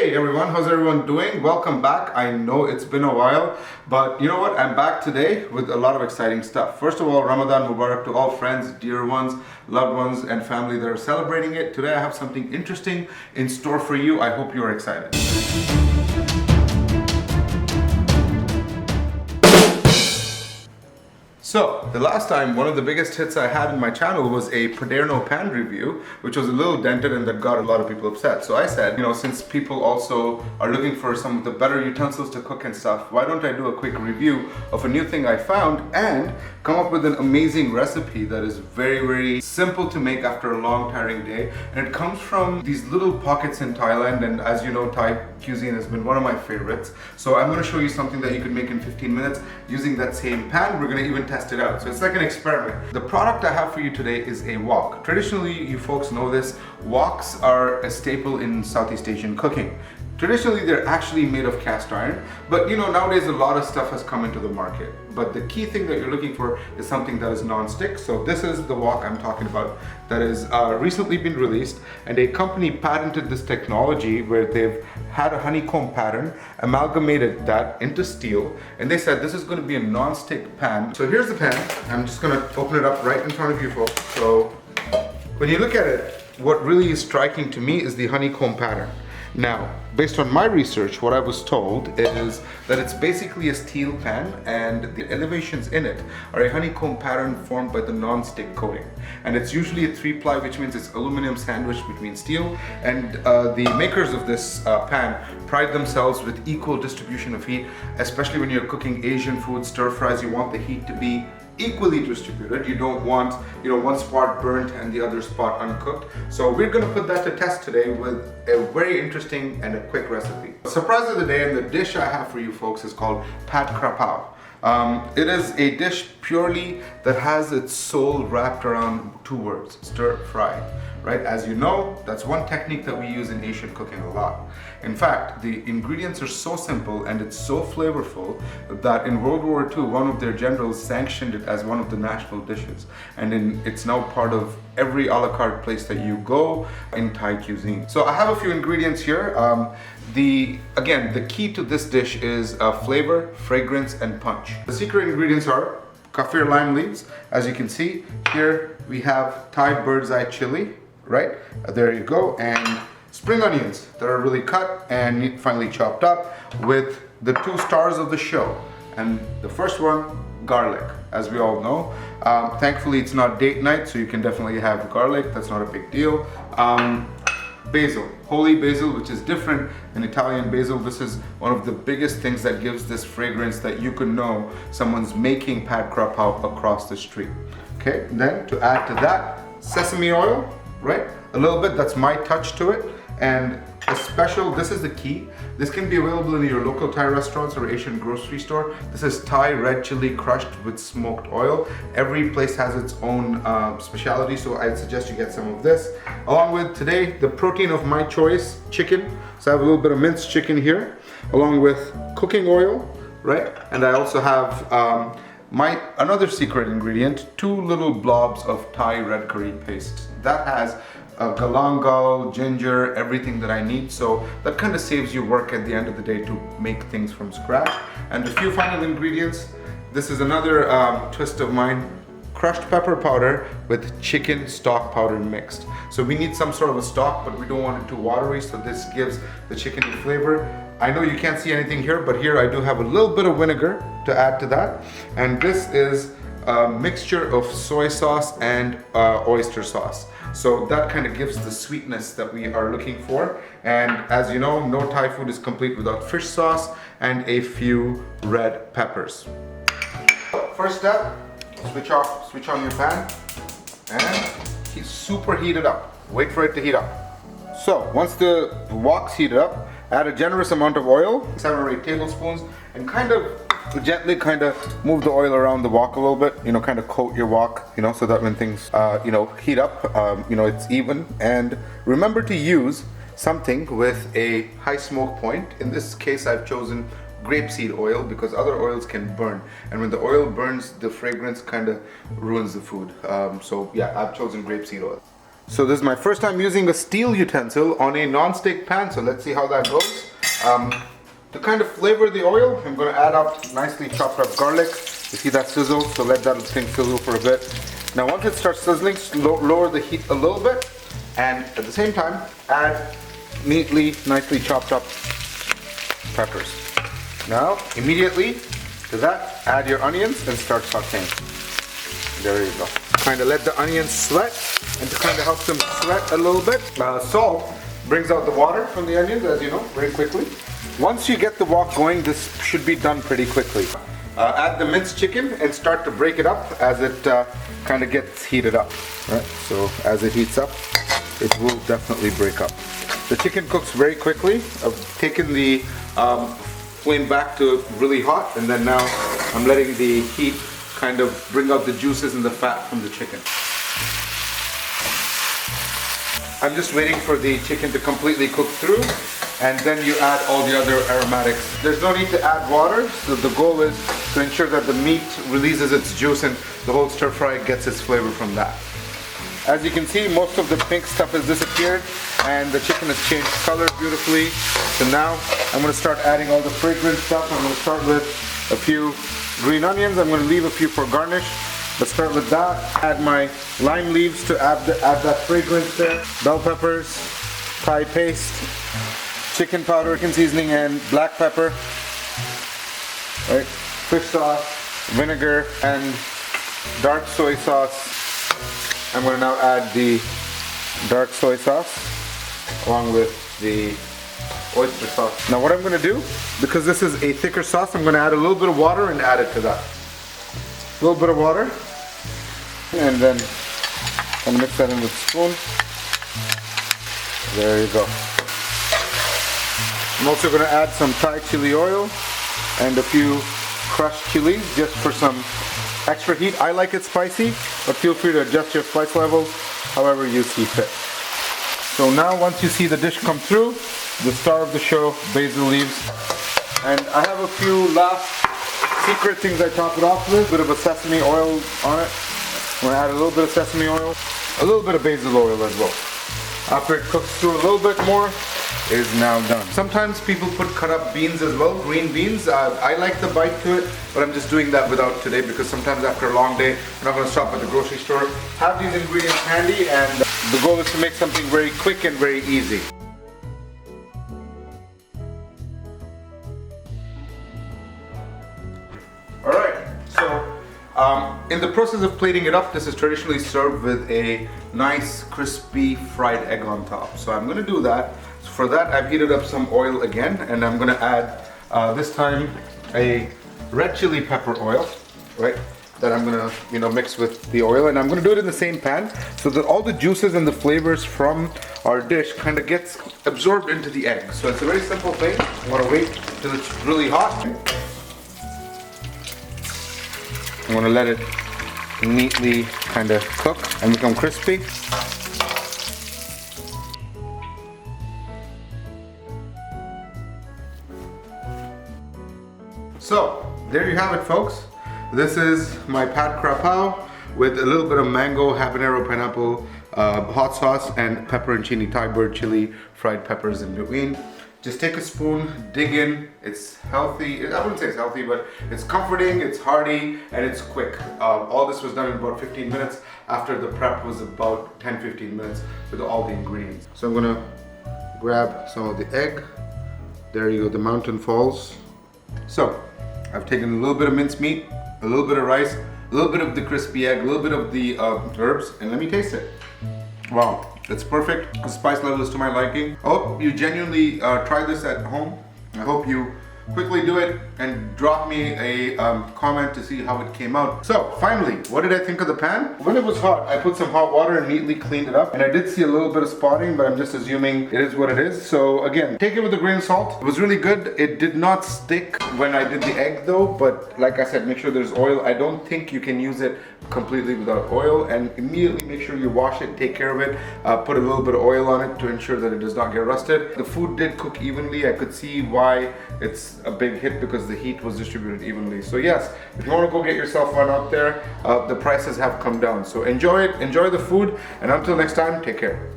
Hey everyone, how's everyone doing? Welcome back. I know it's been a while, but you know what? I'm back today with a lot of exciting stuff. First of all, Ramadan Mubarak to all friends, dear ones, loved ones, and family that are celebrating it. Today I have something interesting in store for you. I hope you're excited. So, the last time, one of the biggest hits I had in my channel was a Paderno pan review, which was a little dented and that got a lot of people upset. So I said, since people also are looking for some of the better utensils to cook and stuff, why don't I do a quick review of a new thing I found and come up with an amazing recipe that is very, very simple to make after a long, tiring day. And it comes from these little pockets in Thailand, and as you know, Thai cuisine has been one of my favorites. So I'm going to show you something that you could make in 15 minutes using that same pan. We're going to even test it out. So it's like an experiment. The product I have for you today is a wok. Traditionally, you folks know this, woks are a staple in Southeast Asian cooking. Traditionally, they're actually made of cast iron, but nowadays a lot of stuff has come into the market. But the key thing that you're looking for is something that is non-stick. So this is the wok I'm talking about that has recently been released, and a company patented this technology where they've had a honeycomb pattern, amalgamated that into steel, and they said this is going to be a non-stick pan. So here's the pan. I'm just going to open it up right in front of you folks. So when you look at it, what really is striking to me is the honeycomb pattern. Now, based on my research, what I was told is that it's basically a steel pan, and the elevations in it are a honeycomb pattern formed by the non-stick coating. And it's usually a 3-ply, which means it's aluminum sandwiched between steel. And the makers of this pan pride themselves with equal distribution of heat, especially when you're cooking Asian food, stir fries. You want the heat to be equally distributed. You don't want one spot burnt and the other spot uncooked. So we're going to put that to test today with a very interesting and a quick recipe. The surprise of the day, and the dish I have for you folks, is called Kra Pow. It is a dish purely that has its soul wrapped around two words: stir fry. Right? As you know, that's one technique that we use in Asian cooking a lot. In fact, the ingredients are so simple and it's so flavorful that in World War II, one of their generals sanctioned it as one of the national dishes. And it's now part of every a la carte place that you go in Thai cuisine. So I have a few ingredients here. Again, the key to this dish is flavor, fragrance, and punch. The secret ingredients are Kaffir lime leaves. As you can see, here we have Thai bird's eye chili. Right, there you go, and spring onions that are really cut and finely chopped up, with the two stars of the show. And the first one, garlic, as we all know. Thankfully it's not date night, so you can definitely have garlic. That's not a big deal. Basil, holy basil, which is different than Italian basil. This is one of the biggest things that gives this fragrance that you can know someone's making pad Kra Pow across the street. Okay, then to add to that, sesame oil. Right, a little bit, that's my touch to it. And a special, this is the key, this can be available in your local Thai restaurants or Asian grocery store. This is Thai red chili crushed with smoked oil. Every place has its own specialty, so I'd suggest you get some of this. Along with today, the protein of my choice, chicken. So I have a little bit of minced chicken here, along with cooking oil, right? And I also have another secret ingredient, 2 little blobs of Thai red curry paste. That has galangal, ginger, everything that I need. So that kind of saves you work at the end of the day to make things from scratch. And a few final ingredients. This is another twist of mine, crushed pepper powder with chicken stock powder mixed. So we need some sort of a stock, but we don't want it too watery, so this gives the chicken flavor. I know you can't see anything here, but here I do have a little bit of vinegar to add to that. And this is a mixture of soy sauce and oyster sauce. So that kind of gives the sweetness that we are looking for. And as you know, no Thai food is complete without fish sauce and a few red peppers. First step, switch on your pan and super heat it up. Wait for it to heat up. So once the wok's heated up, add a generous amount of oil, 7 or 8 tablespoons, and kind of gently move the oil around the wok a little bit, kind of coat your wok, so that when things, heat up, it's even. And remember to use something with a high smoke point. In this case, I've chosen grapeseed oil because other oils can burn. And when the oil burns, the fragrance kind of ruins the food. So yeah, I've chosen grapeseed oil. So this is my first time using a steel utensil on a non-stick pan, so let's see how that goes. To kind of flavor the oil, I'm going to add up nicely chopped up garlic. You see that sizzle, so let that thing sizzle for a bit. Now once it starts sizzling, lower the heat a little bit, and at the same time, add neatly, nicely chopped up peppers. Now, immediately to that, add your onions and start sauteing. There you go. Kind of let the onions sweat, and to kind of help them sweat a little bit, salt brings out the water from the onions, as you know, very quickly. Once you get the wok going, this should be done pretty quickly. Add the minced chicken and start to break it up as it kind of gets heated up. Right? So as it heats up, it will definitely break up. The chicken cooks very quickly. I've taken the flame back to really hot, and then now I'm letting the heat kind of bring out the juices and the fat from the chicken. I'm just waiting for the chicken to completely cook through, and then you add all the other aromatics. There's no need to add water, so the goal is to ensure that the meat releases its juice and the whole stir fry gets its flavor from that. As you can see, most of the pink stuff has disappeared and the chicken has changed color beautifully. So now I'm going to start adding all the fragrant stuff. I'm going to start with a few green onions. I'm going to leave a few for garnish. Let's start with that. Add my lime leaves to add that fragrance there. Bell peppers, Thai paste, chicken powder, chicken seasoning, and black pepper. Right. Fish sauce, vinegar, and dark soy sauce. I'm going to now add the dark soy sauce along with the oyster sauce. Now what I'm going to do, because this is a thicker sauce, I'm going to add a little bit of water and add it to that. A little bit of water, and then I'm going to mix that in with a spoon. There you go. I'm also going to add some Thai chili oil and a few crushed chilies just for some extra heat. I like it spicy, but feel free to adjust your spice levels however you see fit. So now once you see the dish come through, the star of the show, basil leaves. And I have a few last secret things I top it off with. A bit of a sesame oil on it. I'm going to add a little bit of sesame oil, a little bit of basil oil as well. After it cooks through a little bit more, it is now done. Sometimes people put cut up beans as well, green beans. I like the bite to it, but I'm just doing that without today because sometimes after a long day, I'm not going to stop at the grocery store. Have these ingredients handy, and the goal is to make something very quick and very easy. Alright, so in the process of plating it up, this is traditionally served with a nice crispy fried egg on top. So I'm going to do that. For that, I've heated up some oil again, and I'm going to add this time a red chili pepper oil, right? That I'm going to, mix with the oil, and I'm going to do it in the same pan so that all the juices and the flavors from our dish kind of gets absorbed into the egg. So it's a very simple thing. I want to wait till it's really hot. I want to let it neatly kind of cook and become crispy. So, there you have it, folks. This is my pad Kra Pow with a little bit of mango, habanero, pineapple, hot sauce, and pepper and chini Thai bird chili, fried peppers in between. Just take a spoon, dig in. It's healthy. I wouldn't say it's healthy, but it's comforting, it's hearty, and it's quick. All this was done in about 15 minutes after the prep was about 10-15 minutes with all the ingredients. So I'm gonna grab some of the egg. There you go, the mountain falls. So, I've taken a little bit of minced meat, a little bit of rice, a little bit of the crispy egg, a little bit of the herbs, and let me taste it. Wow, that's perfect. The spice level is to my liking. I hope you genuinely try this at home. I hope you quickly do it and drop me a comment to see how it came out. So finally, what did I think of the pan? When it was hot, I put some hot water and neatly cleaned it up, and I did see a little bit of spotting, but I'm just assuming it is what it is. So again, take it with a grain of salt. It was really good. It did not stick when I did the egg though, but like I said, make sure there's oil. I don't think you can use it completely without oil, and immediately make sure you wash it, take care of it, put a little bit of oil on it to ensure that it does not get rusted. The food did cook evenly. I could see why it's a big hit, because the heat was distributed evenly. So yes, if you want to go get yourself one out there, the prices have come down. So enjoy it, enjoy the food, and until next time, take care.